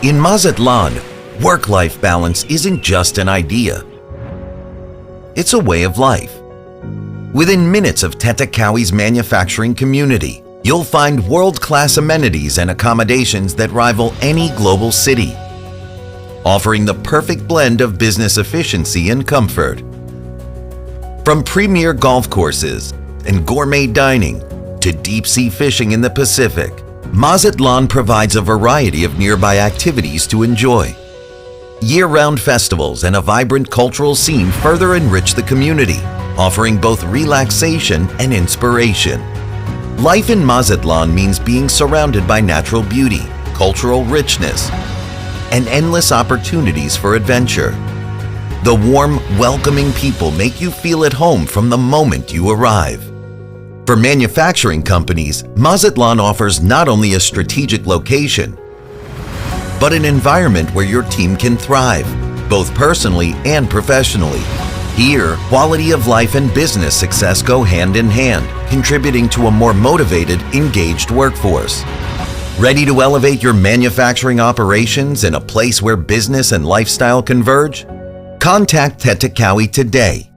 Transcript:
In Mazatlan, work-life balance isn't just an idea. It's a way of life. Within minutes of Tetakawi's manufacturing community, you'll find world-class amenities and accommodations that rival any global city, offering the perfect blend of business efficiency and comfort. From premier golf courses and gourmet dining to deep-sea fishing in the Pacific, Mazatlan provides a variety of nearby activities to enjoy. Year-round festivals and a vibrant cultural scene further enrich the community, offering both relaxation and inspiration. Life in Mazatlan means being surrounded by natural beauty, cultural richness, and endless opportunities for adventure. The warm, welcoming people make you feel at home from the moment you arrive. For manufacturing companies, Mazatlan offers not only a strategic location, but an environment where your team can thrive, both personally and professionally. Here, quality of life and business success go hand in hand, contributing to a more motivated, engaged workforce. Ready to elevate your manufacturing operations in a place where business and lifestyle converge? Contact Tetakawi today